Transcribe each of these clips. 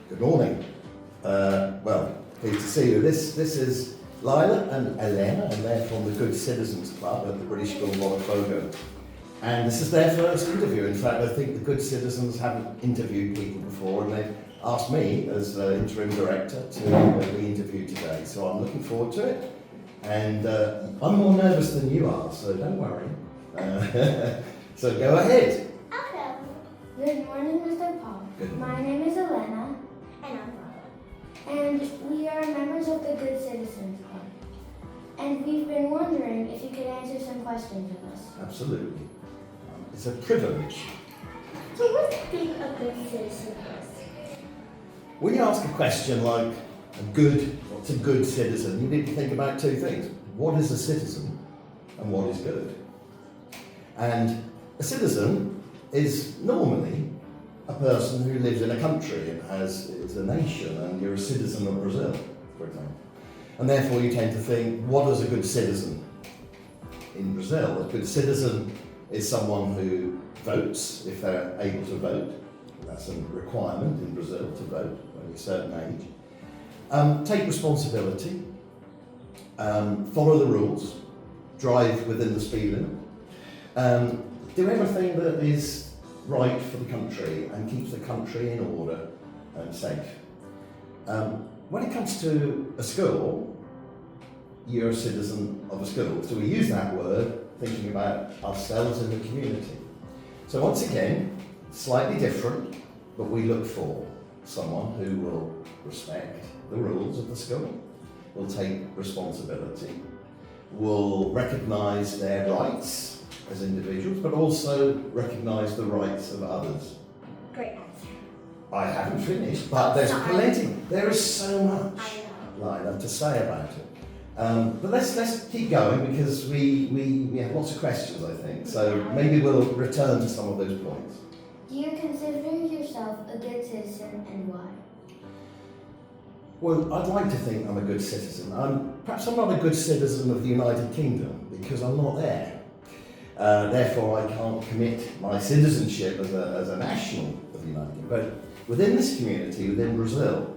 Good morning. Well, pleased to see you. This is Lila and Elena, and they're from the Good Citizens Club at the British School Botafogo. And this is their first interview. In fact, I think the Good Citizens haven't interviewed people before, and they've asked me, as interim director, to be interviewed today. So I'm looking forward to it. And I'm more nervous than you are, so don't worry. So go ahead. Okay. Good morning, Mr. Paul. Good My name is Elena. And I'm Paula. And we are members of the Good Citizens Club. And we've been wondering if you could answer some questions of us. Absolutely. It's a privilege. So what's being a good citizen is? When you ask a question like, what's a good citizen, you need to think about two things. What is a citizen and what is good? And a citizen is normally a person who lives in a country and is a nation, and you're a citizen of Brazil, for example. And therefore you tend to think, what is a good citizen in Brazil? A good citizen is someone who votes if they're able to vote. That's a requirement in Brazil to vote when you're a certain age. Take responsibility, follow the rules, drive within the speed limit, do everything that is right for the country and keeps the country in order and safe. When it comes to a school, you're a citizen of a school. So we use that word thinking about ourselves in the community. So once again, slightly different, but we look for someone who will respect the rules of the school, will take responsibility, will recognise their rights as individuals, but also recognise the rights of others. Great answer. I haven't finished, but there's plenty. There is so much, I know. Lila, to say about it. But let's keep going because we have lots of questions, I think. So maybe we'll return to some of those points. Do you consider yourself a good citizen and why? Well, I'd like to think I'm a good citizen. Perhaps I'm not a good citizen of the United Kingdom because I'm not there. Therefore, I can't commit my citizenship as a national of the United Kingdom. But within this community, within Brazil,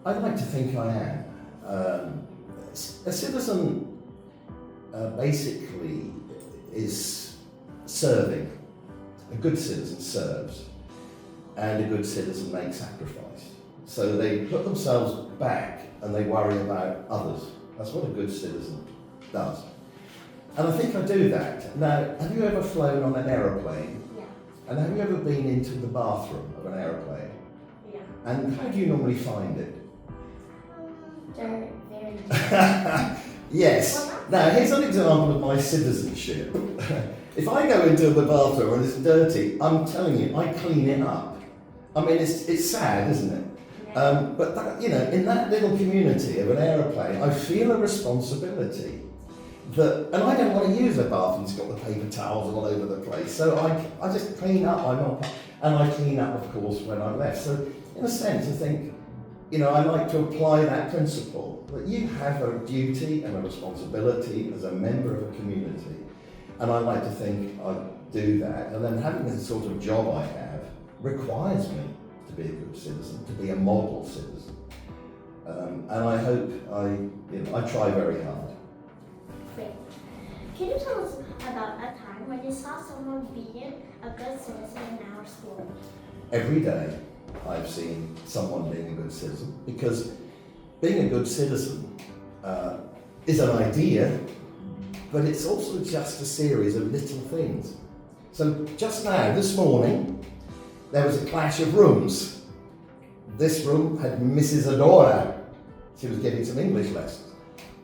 I'd like to think I am. A citizen basically is serving. A good citizen serves, and a good citizen makes sacrifice. So they put themselves back and they worry about others. That's what a good citizen does. And I think I do that. Now, have you ever flown on an aeroplane? Yeah. And have you ever been into the bathroom of an aeroplane? Yeah. And how do you normally find it? Very, very Yes. Now, here's an example of my citizenship. If I go into the bathroom and it's dirty, I'm telling you, I clean it up. I mean, it's sad, isn't it? Yeah. But that, in that little community of an aeroplane, I feel a responsibility. And I don't want to use a bathroom that's got the paper towels all over the place. So I just clean up. And I clean up, of course, when I'm left. So in a sense, I think, I like to apply that principle that you have a duty and a responsibility as a member of a community. And I like to think I do that. And then having the sort of job I have requires me to be a good citizen, to be a model citizen. And I hope I try very hard. Great. Can you tell us about a time when you saw someone being a good citizen in our school? Every day I've seen someone being a good citizen, because being a good citizen is an idea, but it's also just a series of little things. So just now, this morning, there was a clash of rooms. This room had Mrs. Adora. She was getting some English lessons.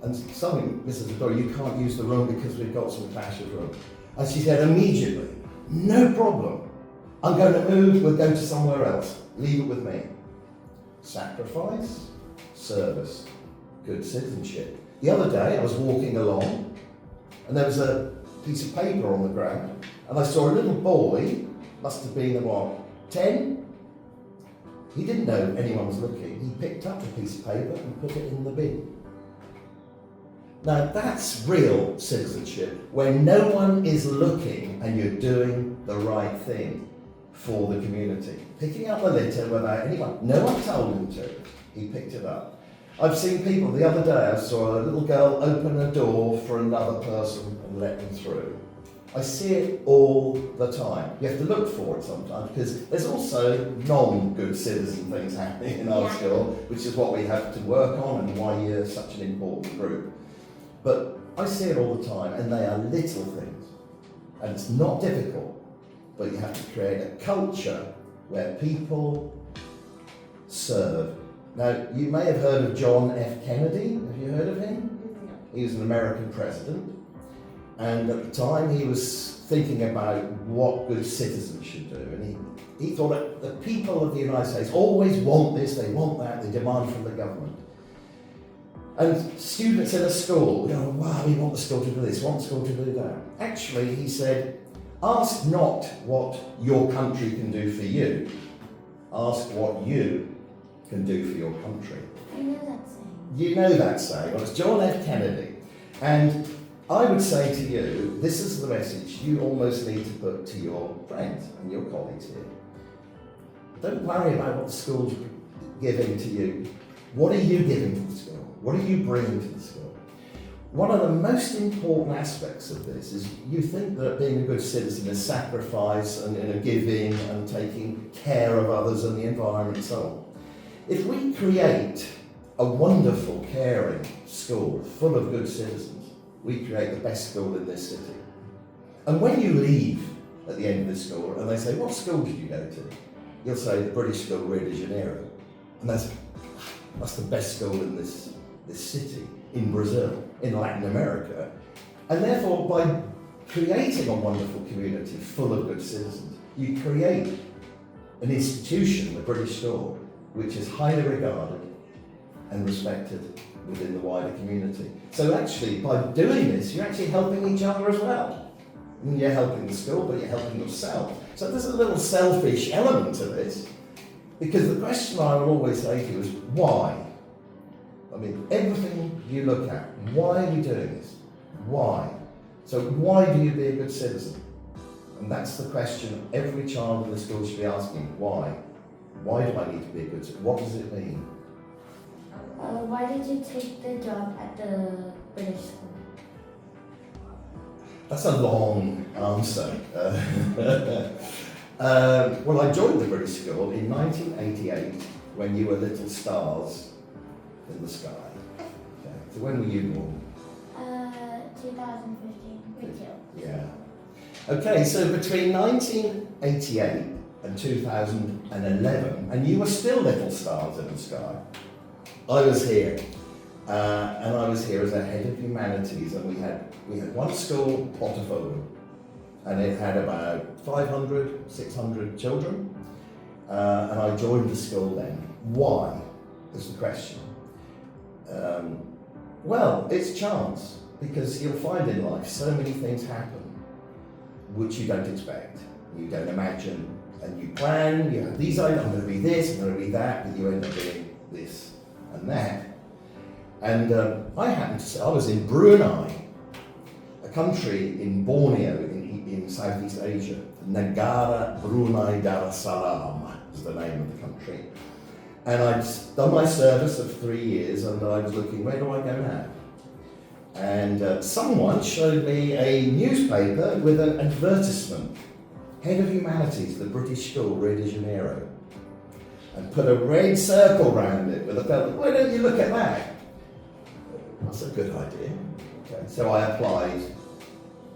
And suddenly, Mrs. Adora, you can't use the room because we've got some clash of rooms. And she said immediately, no problem. I'm going to move, we'll go to somewhere else. Leave it with me. Sacrifice, service, good citizenship. The other day, I was walking along, and there was a piece of paper on the ground, and I saw a little boy, must have been, 10? He didn't know anyone was looking. He picked up a piece of paper and put it in the bin. Now that's real citizenship, where no one is looking and you're doing the right thing for the community. Picking up the litter without anyone, no one told him to, he picked it up. I've seen people, the other day I saw a little girl open a door for another person and let them through. I see it all the time. You have to look for it sometimes because there's also non-good citizen things happening in our school, which is what we have to work on and why you're such an important group. But I see it all the time, and they are little things. And it's not difficult, but you have to create a culture where people serve. Now, you may have heard of John F. Kennedy. Have you heard of him? He was an American president. And at the time, he was thinking about what good citizens should do. And he thought that the people of the United States always want this, they want that, they demand from the government. And students in a school, wow, we want the school to do this, want the school to do that. Actually, he said, ask not what your country can do for you, ask what you can do for your country. I know that saying. You know that saying. Well, it's John F. Kennedy. And I would say to you, this is the message you almost need to put to your friends and your colleagues here. Don't worry about what the school's giving to you. What are you giving to the school? What are you bringing to the school? One of the most important aspects of this is you think that being a good citizen is sacrifice and giving and taking care of others and the environment and so on. If we create a wonderful, caring school full of good citizens, we create the best school in this city. And when you leave at the end of the school and they say, what school did you go to? You'll say, the British school, Rio de Janeiro. And that's the best school in this city, in Brazil, in Latin America. And therefore, by creating a wonderful community full of good citizens, you create an institution, the British school, which is highly regarded and respected within the wider community. So actually, by doing this, you're actually helping each other as well. And you're helping the school, but you're helping yourself. So there's a little selfish element to this, because the question I will always say to you is, why? I mean, everything you look at, why are you doing this? Why? So why do you be a good citizen? And that's the question every child in the school should be asking. Why? Why do I need to be a good citizen? What does it mean? Why did you take the job at the British school? That's a long answer. Well, I joined the British school in 1988 when you were little stars in the sky. Okay. So when were you born? 2015. Me too. Yeah. Okay, so between 1988 and 2011, and you were still little stars in the sky, I was here. And I was here as a head of humanities, and we had one school, Botafogo, and it had about 500, 600 children, and I joined the school then. Why is the question. Well, it's chance, because you'll find in life so many things happen which you don't expect, you don't imagine, and you plan, you have these ideas, I'm going to be this, I'm going to be that, but you end up being this and that. And I happened to say, I was in Brunei, a country in Borneo in Southeast Asia. Negara Brunei Darussalam is the name of the country. And I'd done my service of 3 years, and I was looking, where do I go now? And someone showed me a newspaper with an advertisement, Head of Humanities, the British School, Rio de Janeiro, and put a red circle around it with a bell. Why don't you look at that? That's a good idea. Okay. So I applied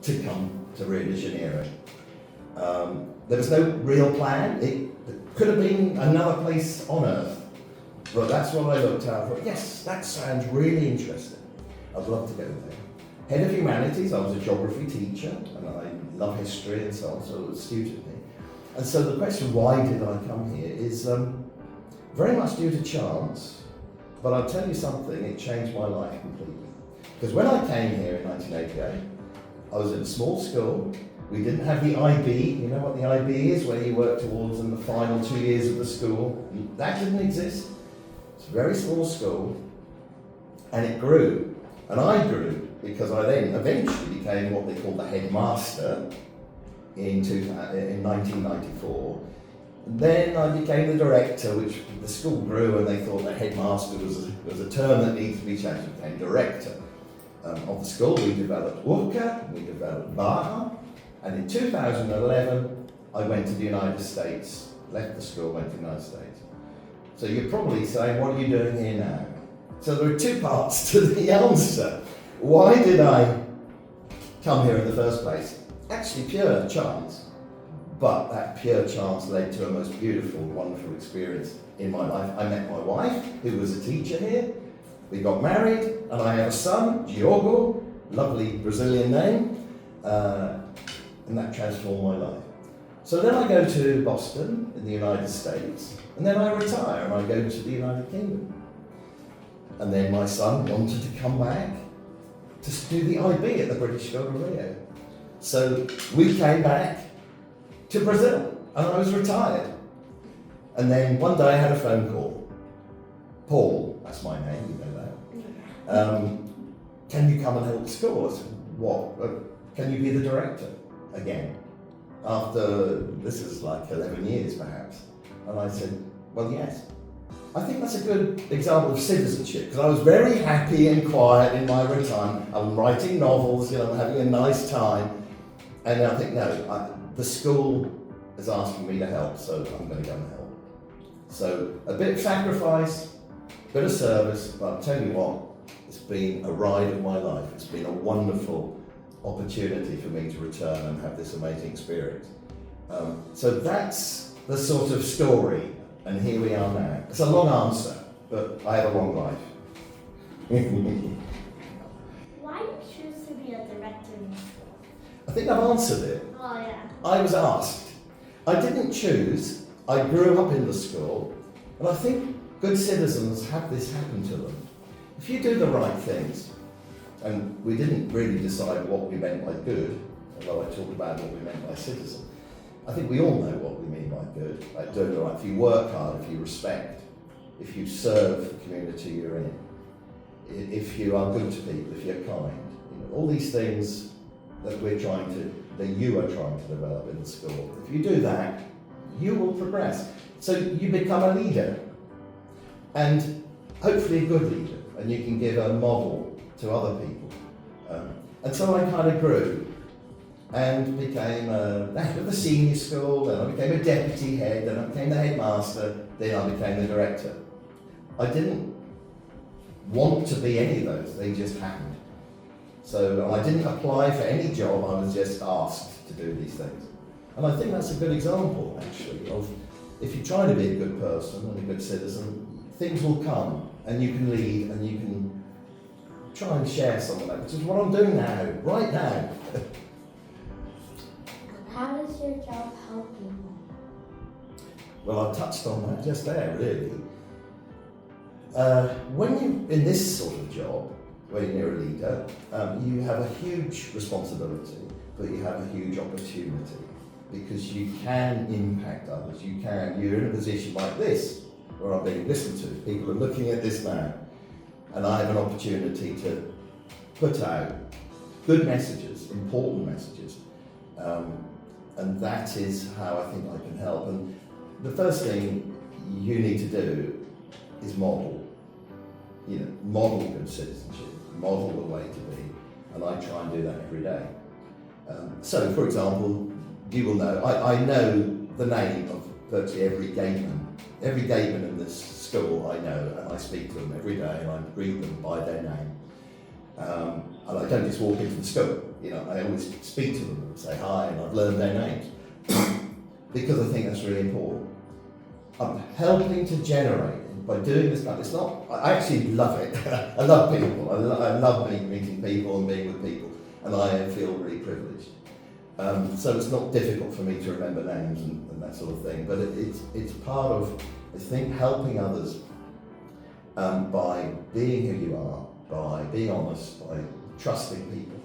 to come to Rio de Janeiro. There was no real plan. It could have been another place on earth. But that's what I looked at. I thought, yes, that sounds really interesting. I'd love to go there. Head of Humanities, I was a geography teacher, and I love history and so on, so it was suited me. And so the question, why did I come here, is very much due to chance. But I'll tell you something, it changed my life completely. Because when I came here in 1988, I was in a small school. We didn't have the IB. You know what the IB is, where you work towards in the final 2 years of the school? That didn't exist. It's a very small school. And it grew. And I grew because I then eventually became what they call the headmaster in 1994. And then I became the director, which the school grew and they thought the headmaster was a term that needs to be changed. I became director of the school. We developed Urca, we developed Baja, and in 2011 I went to the United States, left the school, went to the United States. So you're probably saying, what are you doing here now? So there are two parts to the answer. Why did I come here in the first place? Actually, pure chance. But that pure chance led to a most beautiful, wonderful experience in my life. I met my wife, who was a teacher here. We got married, and I have a son, Diogo, lovely Brazilian name, and that transformed my life. So then I go to Boston in the United States, and then I retire and I go to the United Kingdom. And then my son wanted to come back to do the IB at the British School of Rio. So we came back to Brazil, and I was retired. And then one day I had a phone call. Paul, that's my name, you know that. Can you come and help the school? I said, what? Can you be the director again? After, this is like 11 years perhaps. And I said, well, yes. I think that's a good example of citizenship, because I was very happy and quiet in my retirement. I'm writing novels, I'm having a nice time. And I think, no, the school is asking me to help, so I'm going to go and help. So a bit of sacrifice, a bit of service, but I'll tell you what, it's been a ride of my life. It's been a wonderful opportunity for me to return and have this amazing experience. So that's the sort of story, and here we are now. It's a long answer, but I have a long life. Why did you choose to be a director in school? I think I've answered it. Oh yeah. I was asked. I didn't choose. I grew up in the school, and I think good citizens have this happen to them. If you do the right things, and we didn't really decide what we meant by good, although I talked about what we meant by citizen. I think we all know what we mean by good, like doing the right. If you work hard, if you respect, if you serve the community you're in, if you are good to people, if you're kind, all these things that you are trying to develop in the school. If you do that, you will progress. So you become a leader, and hopefully a good leader, and you can give a model to other people. And so I kind of grew and became the head of the senior school, then I became a deputy head, then I became the headmaster, then I became the director. I didn't want to be any of those, they just happened. So I didn't apply for any job, I was just asked to do these things. And I think that's a good example, actually, of if you try to be a good person and a good citizen, things will come, and you can lead, and you can try and share some of that, which is what I'm doing now, right now. How does your job help you? Well, I touched on that just there, really. When you're in this sort of job, when you're a leader, you have a huge responsibility, but you have a huge opportunity, because you can impact others. You're in a position like this, where I'm being listened to. People are looking at this now, and I have an opportunity to put out good messages, important messages. And that is how I think I can help. And the first thing you need to do is model. Model good citizenship, model the way to be, and I try and do that every day. So, for example, you will know, I know the name of virtually every gateman. Every gateman in this school I know, and I speak to them every day, and I greet them by their name. And I don't just walk into the school, I always speak to them and say hi, and I've learned their names. Because I think that's really important. I'm helping to generate, by doing this kind of, it's not, I actually love it. I love people, I love meeting people and being with people, and I feel really privileged. So it's not difficult for me to remember names and that sort of thing, but it's part of, I think, helping others by being who you are, by being honest, by trusting people,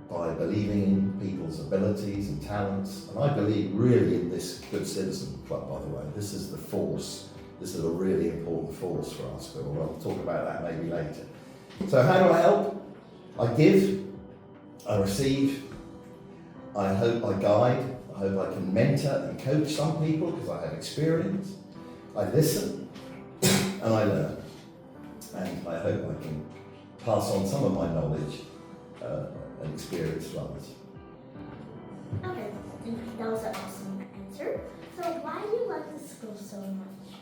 by believing in people's abilities and talents. And I believe really in this Good Citizen Club, by the way. This is the force. This is a really important force for our school. We'll talk about that maybe later. So how do I help? I give, I receive, I hope, I guide, I hope I can mentor and coach some people because I have experience. I listen and I learn. And I hope I can pass on some of my knowledge and experience to others. Okay, that was an awesome answer. So why do you like the school so much?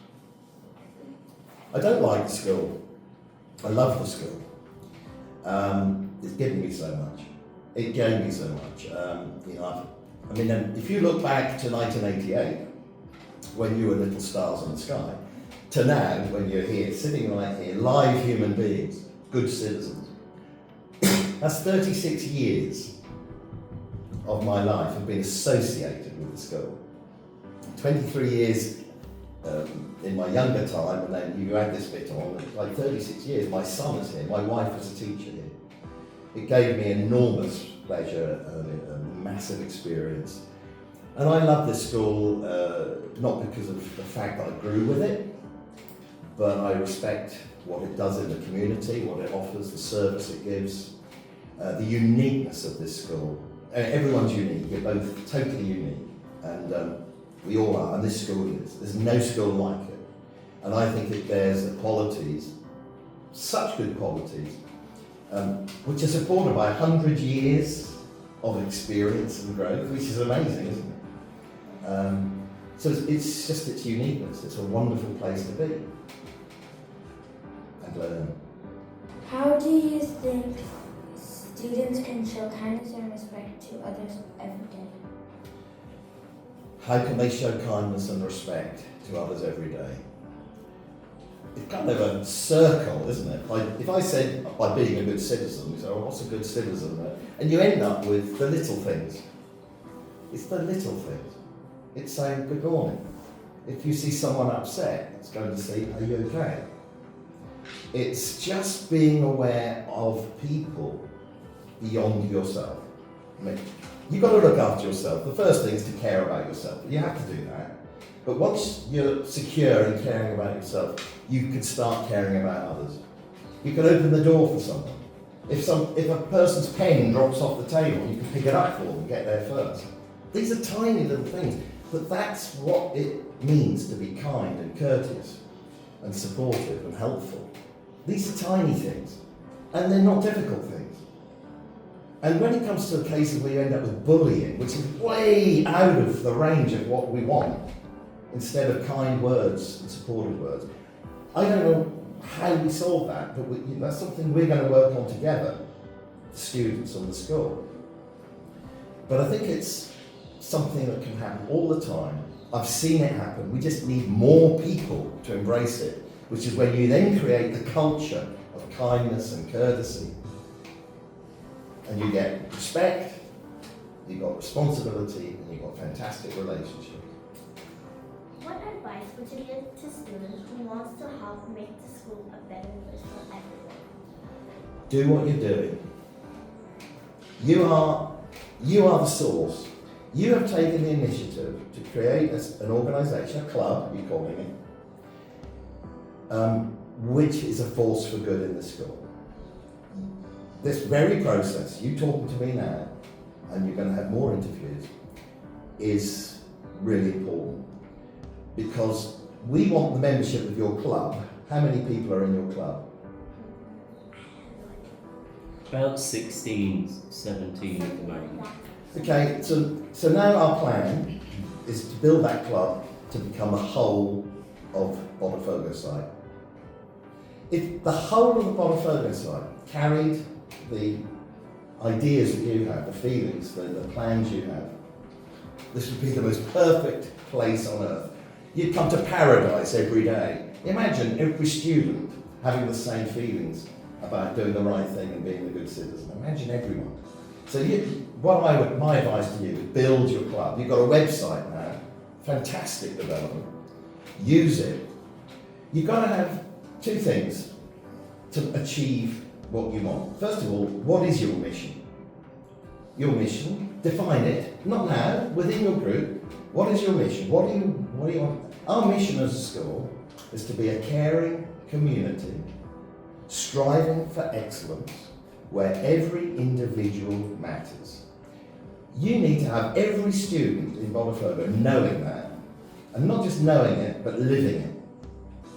I don't like the school. I love the school. It's given me so much. It gave me so much. If you look back to 1988, when you were little stars in the sky, to now, when you're here, sitting right here, live human beings, good citizens, that's 36 years of my life have been associated with the school. 23 years in my younger time, and then you add this bit on, it's like 36 years. My son is here, my wife was a teacher here. It gave me enormous pleasure, a massive experience. And I love this school, not because of the fact that I grew with it, but I respect what it does in the community, what it offers, the service it gives, the uniqueness of this school. Everyone's unique, you're both totally unique, and we all are, and this school is. There's no school like it. And I think it bears the qualities, such good qualities, which are supported by 100 years of experience and growth, which is amazing, isn't it? So it's just its uniqueness. It's a wonderful place to be and learn. How do you think students can show kindness and respect to others every day? How can they show kindness and respect to others every day? It's kind of a circle, isn't it? If I said by being a good citizen, you say, oh, what's a good citizen? And you end up with the little things. It's the little things. It's saying good morning. If you see someone upset, it's going to say, are you okay? It's just being aware of people beyond yourself. I mean, you've got to look after yourself. The first thing is to care about yourself. You have to do that. But once you're secure in caring about yourself, you can start caring about others. You can open the door for someone. If a person's pen drops off the table, you can pick it up for them and get there first. These are tiny little things, but that's what it means to be kind and courteous and supportive and helpful. These are tiny things, and they're not difficult things. And when it comes to a case of where you end up with bullying, which is way out of the range of what we want, instead of kind words and supportive words, I don't know how we solve that, but that's something we're going to work on together, the students and the school. But I think it's something that can happen all the time. I've seen it happen. We just need more people to embrace it, which is when you then create the culture of kindness and courtesy. And you get respect, you've got responsibility, and you've got fantastic relationships. What advice would you give to students who wants to help make the school a better place for everyone? Do what you're doing. You are the source. You have taken the initiative to create an organisation, a club, you're calling it, which is a force for good in the school. This very process, you talking to me now, and you're going to have more interviews, is really important. Because we want the membership of your club. How many people are in your club? About 16, 17 at the moment. Okay, so now our plan is to build that club to become a whole of Botafogo Site. If the whole of the Botafogo Site carried the ideas that you have, the feelings, the plans you have, this would be the most perfect place on earth. You'd come to paradise every day. Imagine every student having the same feelings about doing the right thing and being a good citizen. Imagine everyone. So my advice to you is build your club. You've got a website now, fantastic development. Use it. You've got to have two things to achieve what you want. First of all, what is your mission? Your mission, define it, not now, within your group. What is your mission? What do you want? Our mission as a school is to be a caring community, striving for excellence, where every individual matters. You need to have every student in Botafogo knowing that, and not just knowing it, but living it.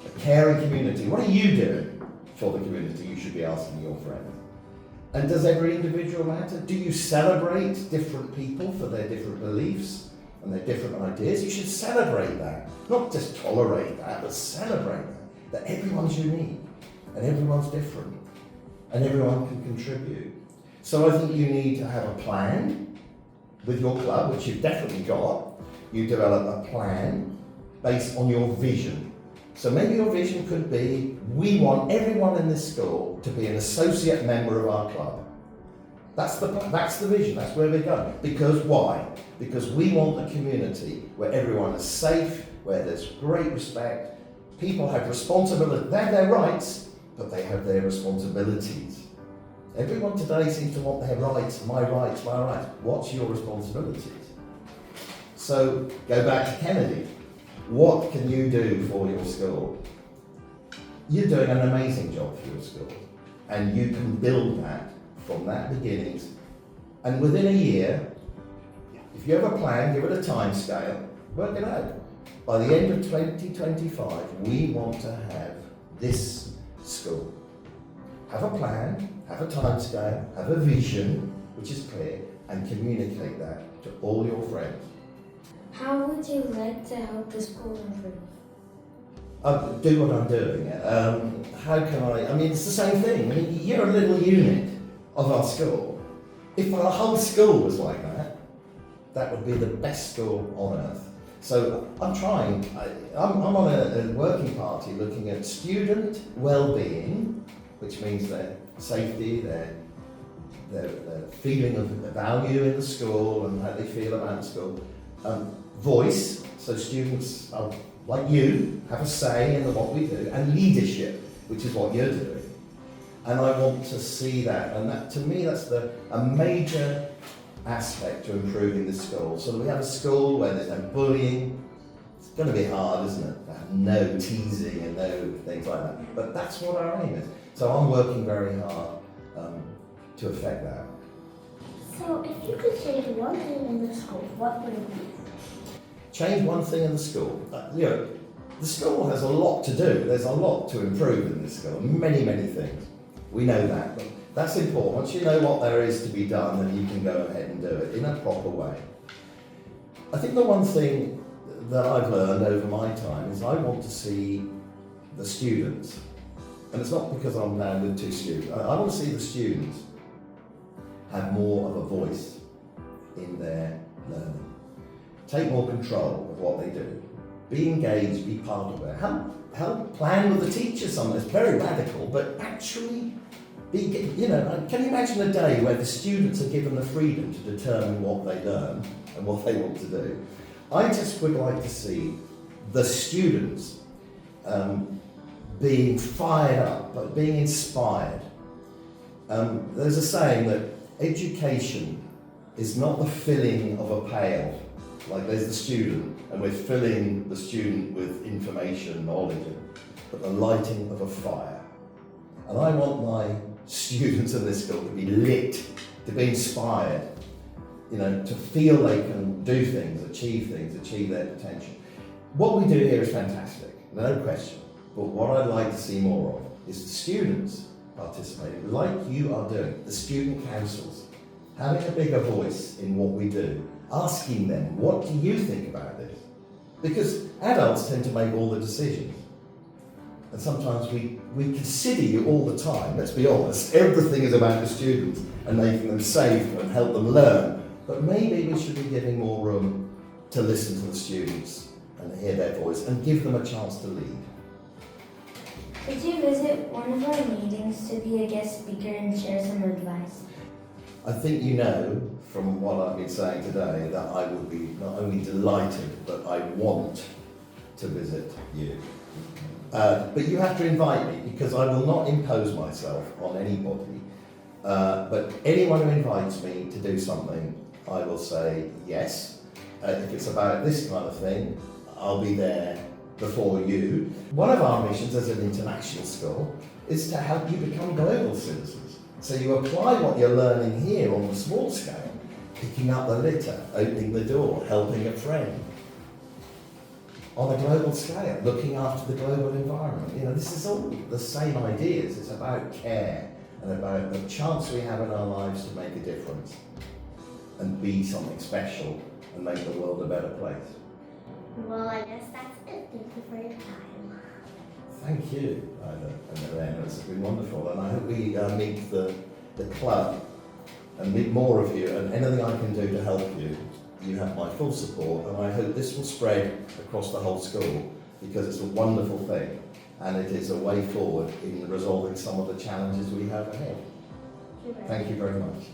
A caring community. What are you doing for the community? You should be asking your friends. And does every individual matter? Do you celebrate different people for their different beliefs and their different ideas? You should celebrate that. Not just tolerate that, but celebrate that everyone's unique and everyone's different and everyone can contribute. So I think you need to have a plan with your club, which you've definitely got. You develop a plan based on your vision. So maybe your vision could be, we want everyone in this school to be an associate member of our club. That's the vision, that's where we're going. Because why? Because we want a community where everyone is safe, where there's great respect, people have responsibility, they have their rights, but they have their responsibilities. Everyone today seems to want their rights, my rights, my rights. What's your responsibilities? So go back to Kennedy. What can you do for your school? You're doing an amazing job for your school, and you can build that from that beginnings. And within a year, if you have a plan, give it a time scale, work it out. By the end of 2025, we want to have this school. Have a plan, have a time scale, have a vision, which is clear, and communicate that to all your friends. How would you like to help the school improve? Do what I'm doing. How can I mean, it's the same thing. I mean, you're a little unit of our school. If our whole school was like that, that would be the best school on earth. So I'm trying, I'm on a working party looking at student well-being, which means their safety, their feeling of value in the school and how they feel about the school. Voice, so students are, like you, have a say in what we do, and leadership, which is what you're doing. And I want to see that, and that, to me, that's a major aspect to improving the school. So that we have a school where there's no bullying. It's going to be hard, isn't it? To have no teasing and no things like that. But that's what our aim is. So I'm working very hard to affect that. So if you could change one thing in the school, what would it be? Change one thing in the school. The school has a lot to do. There's a lot to improve in this school. Many, many things. We know that. But that's important. Once you know what there is to be done, then you can go ahead and do it in a proper way. I think the one thing that I've learned over my time is I want to see the students. And it's not because I'm now with two students. I want to see the students have more of a voice in their learning. Take more control of what they do. Be engaged, be part of it. Help plan with the teacher something. It's very radical, but actually can you imagine a day where the students are given the freedom to determine what they learn and what they want to do? I just would like to see the students being fired up, being inspired. There's a saying that education is not the filling of a pail. Like there's the student, and we're filling the student with information, knowledge, but the lighting of a fire. And I want my students in this school to be lit, to be inspired, to feel they can do things, achieve their potential. What we do here is fantastic, no question. But what I'd like to see more of is the students participating, like you are doing, the student councils, having a bigger voice in what we do, asking them, what do you think about this? Because adults tend to make all the decisions. And sometimes we consider you all the time, let's be honest. Everything is about the students and making them safe and help them learn. But maybe we should be giving more room to listen to the students and hear their voice and give them a chance to lead. Could you visit one of our meetings to be a guest speaker and share some advice? I think you know from what I've been saying today that I would be not only delighted, but I want to visit you. But you have to invite me, because I will not impose myself on anybody. But anyone who invites me to do something, I will say yes. If it's about this kind of thing, I'll be there before you. One of our missions as an international school is to help you become global citizens. So you apply what you're learning here on the small scale picking up the litter, opening the door, helping a friend. On a global scale, looking after the global environment. You know, this is all the same ideas. It's about care and about the chance we have in our lives to make a difference and be something special and make the world a better place. Well, I guess that's it. Thank you for your time. Thank you, Ida and Elena. It's been wonderful, and I hope we meet the club and meet more of you, and anything I can do to help you, you have my full support, and I hope this will spread across the whole school, because it's a wonderful thing, and it is a way forward in resolving some of the challenges we have ahead. Thank you very much.